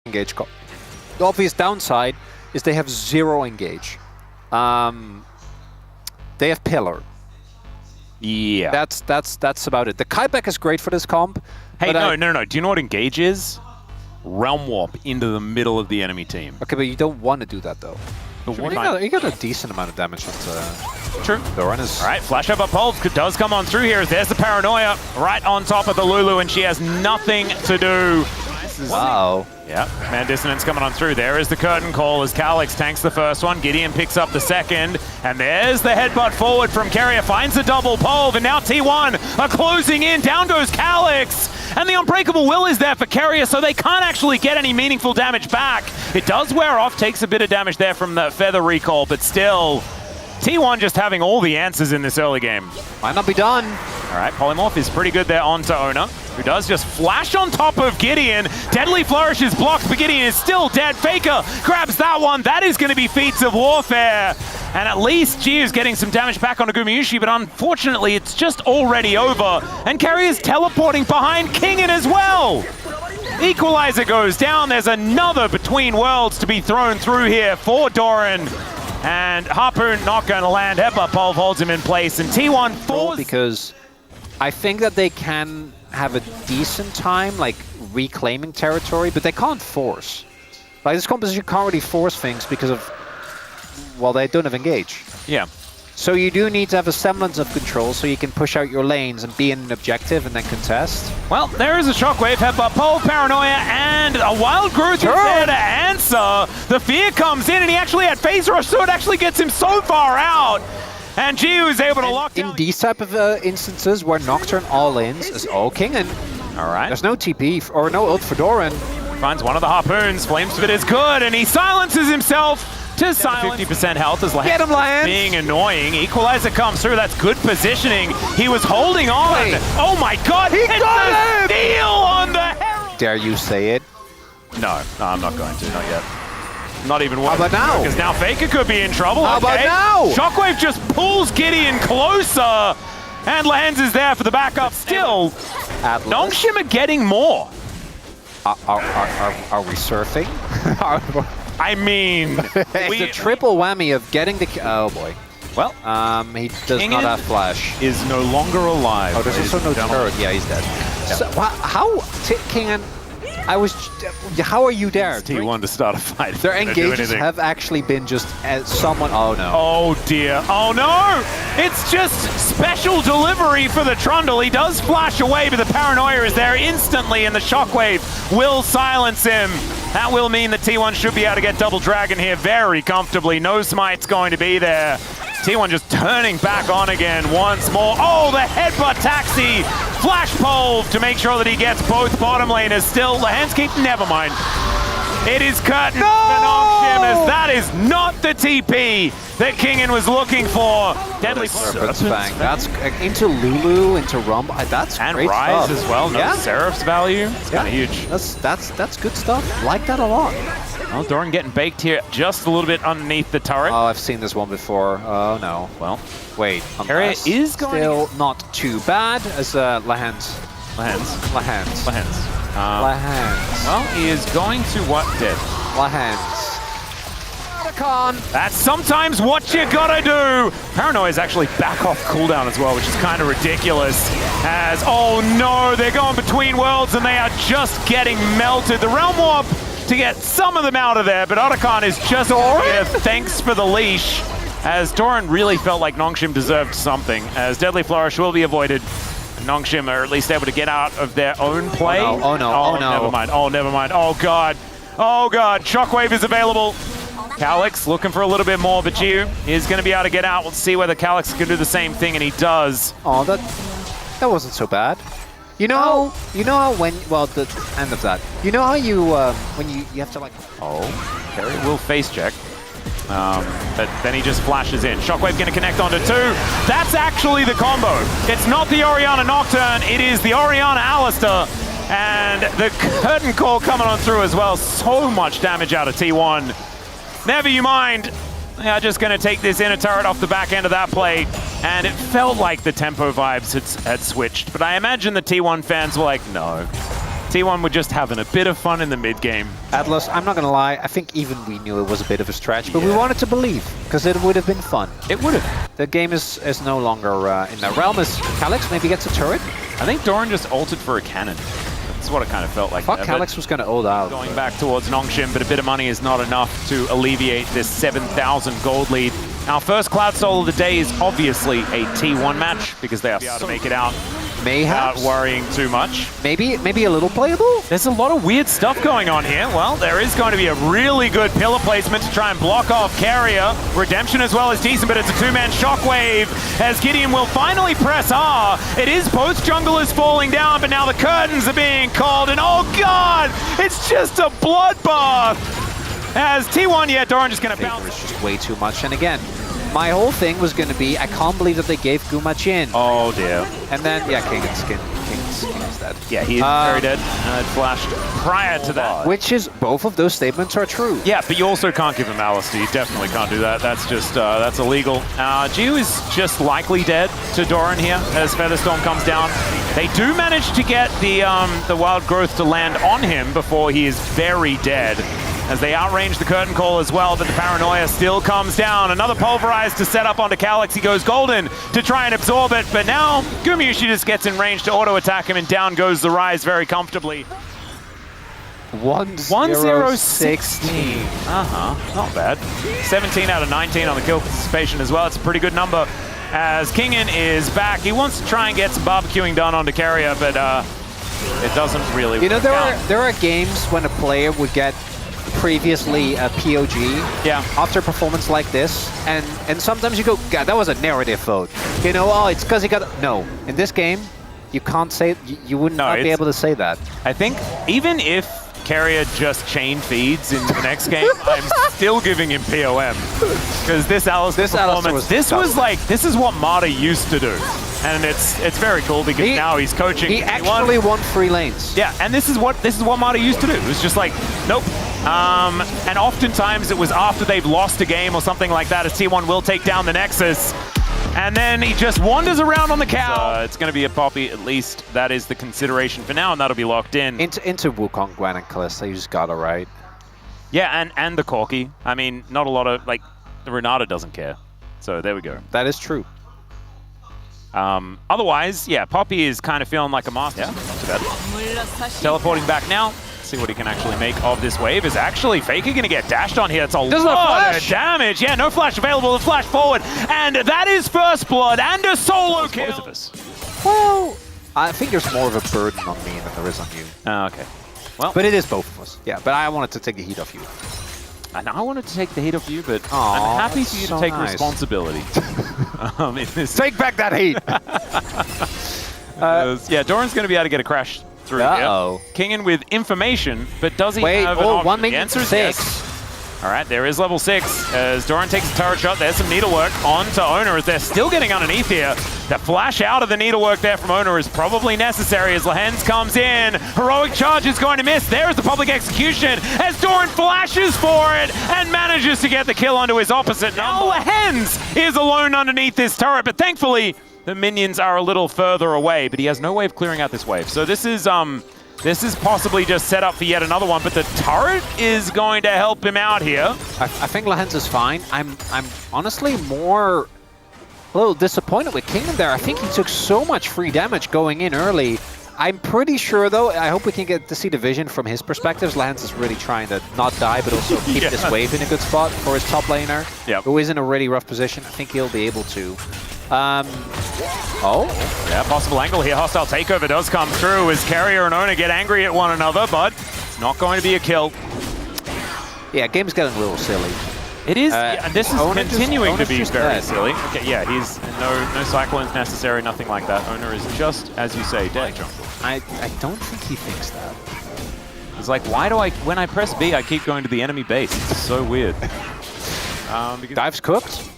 engage. The obvious downside is they have 0 engage. They have pillar. Yeah. That's about it. The kiteback is great for this comp. Hey, no. Do you know what engage is? Realm warp into the middle of the enemy team. Okay, but you don't want to do that though. But You got a decent amount of damage onto True. Doran is. All right, flash up pulse does come on through here. There's the paranoia right on top of the Lulu, and she has nothing to do. Wow. Yeah, man dissonance coming on through. There is the curtain call as Calyx tanks the first one. Gideon picks up the second. And there's the headbutt forward from Carrier. Finds a double pole, and now T1 are closing in. Down goes Calyx. And the Unbreakable Will is there for Carrier, so they can't actually get any meaningful damage back. It does wear off, takes a bit of damage there from the Feather recall, but still, T1 just having all the answers in this early game. Might not be done. All right, Polymorph is pretty good there onto Ona, who does just flash on top of Gideon. Deadly Flourish is blocked, but Gideon is still dead. Faker grabs that one. That is going to be Feats of Warfare. And at least Giu's getting some damage back onto Gumayusi, but unfortunately it's just already over. And Carrier's teleporting behind Kingin as well. Equalizer goes down. There's another Between Worlds to be thrown through here for Doran. And Harpoon not going to land. Headbutt Pulve holds him in place. And T1 falls. Because I think that they can have a decent time, like, reclaiming territory, but they can't force. Like, this composition can't really force things because of, well, they don't have engage. Yeah. So you do need to have a semblance of control so you can push out your lanes and be in an objective and then contest. Well, there is a Shockwave, Headbutt, Pole, Paranoia, and a Wild Growth is there to answer. The fear comes in, and he actually had Phase Rush, so it actually gets him so far out. And Giu is able to lock down. In these type of instances where Nocturne all-ins is Kingin. All right. There's no TP or no ult for Doran. Finds one of the harpoons. Flame Spit is good, and he silences himself to silence. 50% health as Get him, Lance. Being annoying. Equalizer comes through. That's good positioning. He was holding on. Wait. Oh my God! He got him! Steal on the Herald. Dare you say it? No, I'm not going to. Not yet. Not even How about now? Because now Faker could be in trouble. How about now? Shockwave just pulls Gideon closer, and Lands is there for the backup. Still, nongshim are getting more. Are we surfing? I mean, it's a triple whammy of getting the. Oh boy. Well, he does not have flash. Is no longer alive. Oh, there's also no turret. Yeah, he's dead. Yeah. So, how, Kingan? How are you there? T1 to start a fight. Their engages have actually been just someone. Oh no. Oh dear. Oh no! It's just special delivery for the Trundle. He does flash away, but the Paranoia is there instantly, and the Shockwave will silence him. That will mean that T1 should be able to get Double Dragon here very comfortably. No smite's going to be there. T1 just turning back on again once more. Oh, the headbutt taxi! Flash pole to make sure that he gets both bottom laners. Still, the hands keep. Never mind. It is curtain for nongshim, as that is not the TP that Kingin was looking for. Deadly Serpent's Fang. That's into Lulu, into Rumble. That's and great Rise stuff. as well. No Seraph's value. It's kind of huge. That's good stuff. Like that a lot. Well, Doran getting baked here just a little bit underneath the turret. Oh, I've seen this one before. Oh no. Well, wait. Area is going still not too bad as Lahans. Well, he is going to what did? Lahans. That's sometimes what you gotta do. Paranoia is actually back off cooldown as well, which is kind of ridiculous. As, oh no, they're going between worlds and they are just getting melted. The Realm Warp to get some of them out of there, but Otacon is just here. Thanks for the leash. As Doran really felt like nongshim deserved something, as Deadly Flourish will be avoided. nongshim are at least able to get out of their own play. Oh no. Never mind. Oh, never mind. Oh God. Oh God. Shockwave is available. Calyx looking for a little bit more, but Giu is going to be able to get out. We'll see whether Calyx can do the same thing, and he does. Oh, that wasn't so bad. You know how when, well, the end of that. You know how you, when you have to like... Oh, Perry will face check. But then he just flashes in. Shockwave going to connect onto 2. That's actually the combo. It's not the Orianna Nocturne, it is the Orianna Alistair. And the curtain call coming on through as well. So much damage out of T1. Never you mind. They are just going to take this inner turret off the back end of that play. And it felt like the tempo vibes had switched. But I imagine the T1 fans were like, no. T1 were just having a bit of fun in the mid game. Atlas, I'm not gonna lie, I think even we knew it was a bit of a stretch, but we wanted to believe, because it would have been fun. It would have. The game is no longer in that realm, as Calyx maybe gets a turret. I think Doran just ulted for a cannon. That's what it kind of felt like. I thought Calyx was gonna ult out. Going back towards nongshim, but a bit of money is not enough to alleviate this 7,000 gold lead. Our first Cloud Soul of the day is obviously a T1 match, because they are able to make it out Mayhaps? without worrying too much. Maybe a little playable? There's a lot of weird stuff going on here. Well, there is going to be a really good pillar placement to try and block off Carrier. Redemption as well is decent, but it's a two-man shockwave as Gideon will finally press R. It is both junglers falling down, but now the curtains are being called, and oh god, it's just a bloodbath. As T1, yeah, Doran just going to bounce. It's just way too much, and again, my whole thing was going to be, I can't believe that they gave Guma Jhin. Oh dear. And then, yeah, King is dead. Yeah, he is very dead. It flashed prior to that. Which is, both of those statements are true. Yeah, but you also can't give him Alice. You definitely can't do that. That's just, that's illegal. Jiu is just likely dead to Doran here as Featherstorm comes down. They do manage to get the Wild Growth to land on him before he is very dead, as they outrange the curtain call as well, but the paranoia still comes down. Another pulverize to set up onto Calyx. He goes golden to try and absorb it, but now Gumayushi just gets in range to auto-attack him, and down goes the Rise very comfortably. 1-0-16. Not bad. 17 out of 19 on the kill participation as well. It's a pretty good number. As Kingen is back, he wants to try and get some barbecuing done onto Carrier, but it doesn't really work out. there are games when a player would get previously a POG after a performance like this, and sometimes you go, God, that was a narrative vote. You know, oh, it's because he got... No, in this game, you can't say... You would not be able to say that. I think even if Carrier just chain feeds in the next game, I'm still giving him POM. Because this performance, this is what Mata used to do. And it's very cool because now he's coaching. He actually won 3 lanes. Yeah, and this is what Mata used to do. It was just like, nope. And oftentimes it was after they've lost a game or something like that, as T1 will take down the Nexus. And then he just wanders around on the cow. It's going to be a Poppy, at least that is the consideration for now, and that'll be locked in. Into Wukong, Gwen, and Kalista, you just got it right. Yeah, and the Corki. I mean, not a lot of, like, the Renata doesn't care. So there we go. That is true. Otherwise, yeah, Poppy is kind of feeling like a master. Yeah, not too bad. Teleporting back now. See what he can actually make of this wave. Is actually Faker going to get dashed on here? It's a lot of damage. Yeah, no flash available to flash forward. And that is first blood and a solo kill. Well, I think there's more of a burden on me than there is on you. Okay. Well, but it is both of us. Yeah, but I wanted to take the heat off you. And I wanted to take the heat off you, but I'm happy for you to take responsibility. Take back that heat! Yeah, Doran's going to be able to get a crash through here. Kingen with information, but does he have an option? The answer is yes. All right, there is level 6 as Doran takes a turret shot. There's some needlework onto Owner as they're still getting underneath here. The flash out of the needlework there from Owner is probably necessary as Lehens comes in. Heroic charge is going to miss. There's the public execution as Doran flashes for it and manages to get the kill onto his opposite. Now Lehens is alone underneath this turret, but thankfully the minions are a little further away, but he has no way of clearing out this wave. So this is possibly just set up for yet another one, but the turret is going to help him out here. I think Lehens is fine. I'm honestly a little disappointed with Kingdom there. I think he took so much free damage going in early. I'm pretty sure, though, I hope we can get to see the vision from his perspective. Lehens is really trying to not die, but also keep this wave in a good spot for his top laner, who is in a really rough position. I think he'll be able to. Yeah, possible angle here. Hostile takeover does come through as Carrier and Owner get angry at one another, but it's not going to be a kill. Yeah, game's getting a little silly. It is, and this is continuing to be very silly. Okay, yeah, he's no cyclones necessary, nothing like that. Owner is just, as you say, dead. I don't think he thinks that. He's like, why do when I press B, I keep going to the enemy base? It's so weird. Dive's cooked.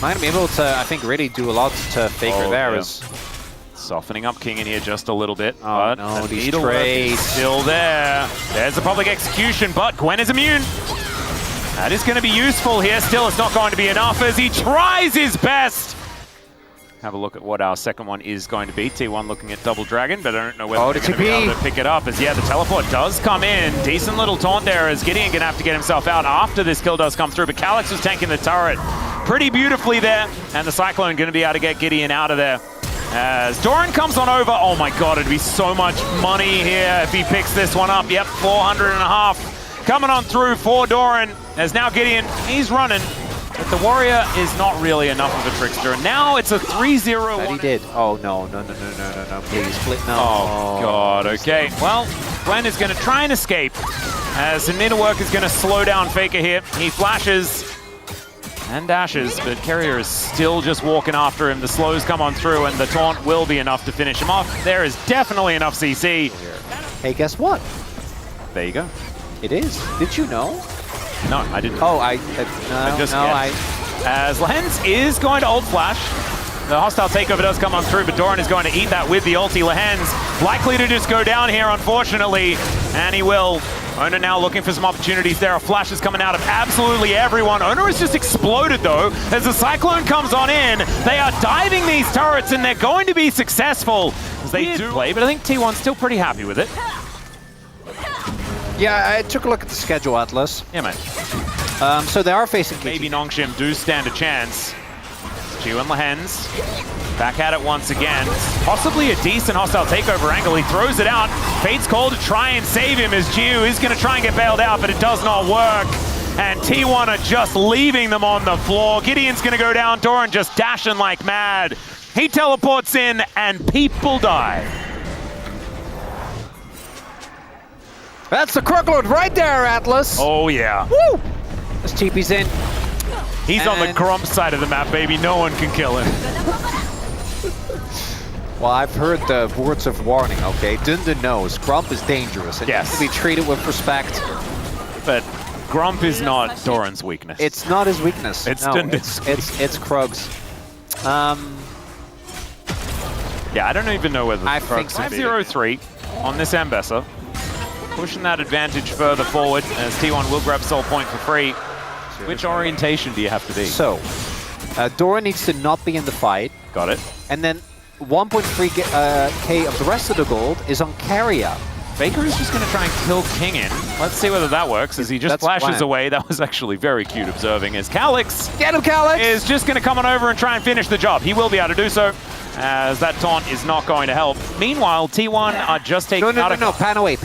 Might be able to, I think, really do a lot to Faker there. Softening up King in here just a little bit. Oh, but no, the needle is still there. There's the public execution, but Gwen is immune. That is going to be useful here. Still, it's not going to be enough as he tries his best. have a look at what our second one is going to be. T1 looking at Double Dragon, but I don't know whether they're going to be able to pick it up. As yeah, the teleport does come in. Decent little taunt there as Gideon going to have to get himself out after this kill does come through. But Calyx was tanking the turret pretty beautifully there. And the Cyclone going to be able to get Gideon out of there. As Doran comes on over. Oh my god, it'd be so much money here if he picks this one up. Yep, 400.5 coming on through for Doran. As now Gideon, he's running. But the Warrior is not really enough of a trickster. And now it's a 3-0. But he did. Oh, no, please, split, no. Oh, God, okay. Well, Gwen is going to try and escape. As the middle work is going to slow down Faker here. He flashes and dashes, but Carrier is still just walking after him. The slows come on through, and the taunt will be enough to finish him off. There is definitely enough CC. Hey, guess what? There you go. It is. Did you know? No, I didn't. Oh, As Lehens is going to ult flash. The hostile takeover does come on through, but Doran is going to eat that with the ulti. Lehens likely to just go down here, unfortunately, and he will. Ona now looking for some opportunities. There are flashes coming out of absolutely everyone. Ona has just exploded, though, as the Cyclone comes on in. They are diving these turrets, and they're going to be successful as they do play, but I think T1's still pretty happy with it. Yeah, I took a look at the schedule, Atlas. Yeah, man. So they are facing KT. Maybe nongshim do stand a chance. Ju and Lehens back at it once again. Possibly a decent hostile takeover angle. He throws it out. Fate's call to try and save him as Ju is going to try and get bailed out, but it does not work. And T1 are just leaving them on the floor. Gideon's going to go down. Doran just dashing like mad. He teleports in and people die. That's the Crookload right there, Atlas. Oh, yeah. Woo! This TP's in. He's on the Grump side of the map, baby. No one can kill him. Well, I've heard the words of warning, okay? Dunda knows Grump is dangerous and needs to be treated with respect. But Grump is not Doran's weakness. It's not his weakness. It's no, Dunda's it's Krug's. Yeah, I don't even know whether I Krug's think 5-0-3 on this Ambessa. Pushing that advantage further forward as T1 will grab Soul Point for free. Which orientation do you have to be? So, Doran needs to not be in the fight. Got it. And then 1.3k of the rest of the gold is on Carrier. Faker is just going to try and kill King in. Let's see whether that works as he just flashes away. That was actually very cute observing as Calyx Get him, Calyx! is just going to come on over and try and finish the job. He will be able to do so as that taunt is not going to help. Meanwhile, T1 are just taking out No, pan away.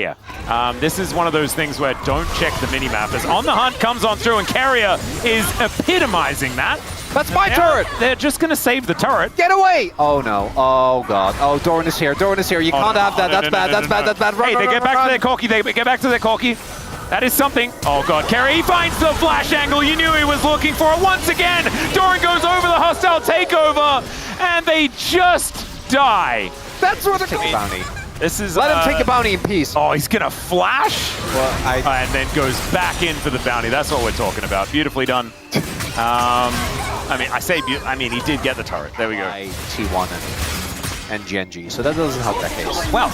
Yeah. This is one of those things where don't check the minimap as On the Hunt comes on through and Carrier is epitomizing that. That's my turret! They're just going to save the turret. Get away! Oh no. Oh god. Oh, Doran is here. You can't have that. That's bad. Run, hey, they get back to their corky. They get back to their corky. That is something. Oh god, Carey, he finds the flash angle you knew he was looking for. Once again, Doran goes over the hostile takeover, and they just die. That's what the bounty. This is Let him take a bounty in peace. Oh, he's gonna flash? Well, and then goes back in for the bounty. That's what we're talking about. Beautifully done. I mean, he did get the turret. There we go. T1 and Genji, so that doesn't help that case. Well,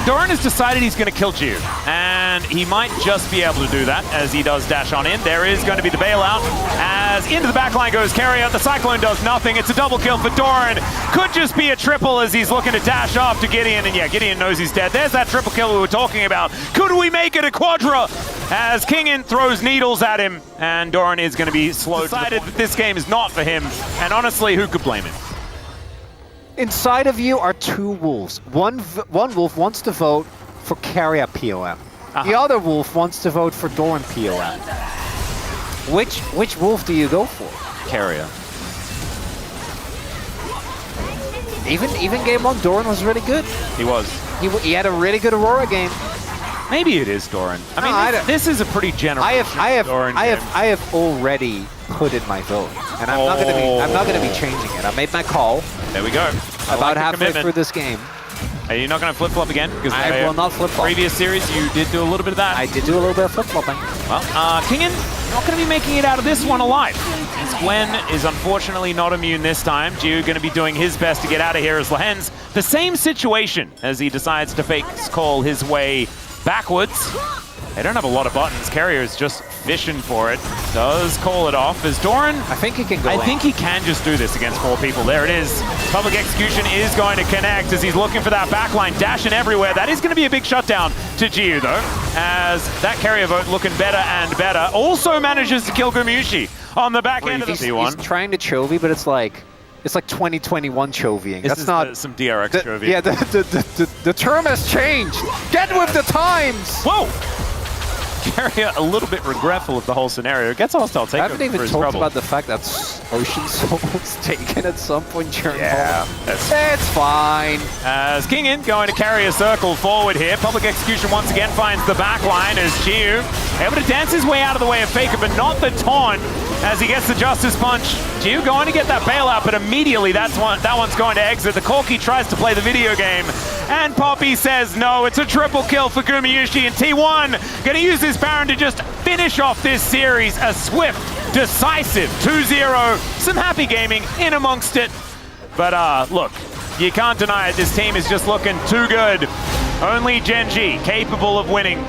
Doran has decided he's going to kill Ju, and he might just be able to do that as he does dash on in. There is going to be the bailout as into the backline goes Carrier. The Cyclone does nothing. It's a double kill for Doran. Could just be a triple as he's looking to dash off to Gideon, and yeah, Gideon knows he's dead. There's that triple kill we were talking about. Could we make it a quadra? As Kingin throws needles at him, and Doran is going to be slowed. Decided that this game is not for him, and honestly, who could blame him? Inside of you are two wolves. One wolf wants to vote for Carrier POM. The other wolf wants to vote for Doran POM. Which wolf do you go for? Carrier. Even game one, Doran was really good. He was. He had a really good Aurora game. Maybe it is Doran. I mean, this is a pretty general. I have already put in my vote, and I'm not gonna be changing it. I made my call. There we go. About halfway through this game. Are you not going to flip-flop again? Because I will not flip-flop. Previous series, you did do a little bit of that. I did do a little bit of flip-flopping. Well, Kingin not going to be making it out of this one alive. As Gwen is unfortunately not immune this time. Ju going to be doing his best to get out of here as Lehens. The same situation as he decides to fake call his way backwards. They don't have a lot of buttons. Carrier is just fishing for it. Does call it off as Doran. I think he can go in. I think he can just do this against 4 people. There it is. Public Execution is going to connect as he's looking for that backline, dashing everywhere. That is going to be a big shutdown to Jiu, though, as that Carrier vote looking better and better. Also manages to kill Gumayusi on the back end of the C1. He's trying to Chovy, but it's like 2021 Chovying. That's not some DRX Chovy. Yeah, the term has changed. Get with the times. Whoa! Carrier a little bit regretful of the whole scenario. Gets a hostile takeover. I haven't even talked about the fact that Ocean Soul was taken at some point during it's fine. As King going to carry a circle forward here. Public Execution once again finds the back line as Jiu able to dance his way out of the way of Faker, but not the taunt as he gets the Justice Punch. Jiu going to get that bailout, but immediately that one's going to exit. The Corki tries to play the video game, and Poppy says no. It's a triple kill for Gumayusi, and T1 going to use his Baron to just finish off this series. A swift, decisive 2-0. Some happy gaming in amongst it. But look, you can't deny it. This team is just looking too good. Only Gen G capable of winning.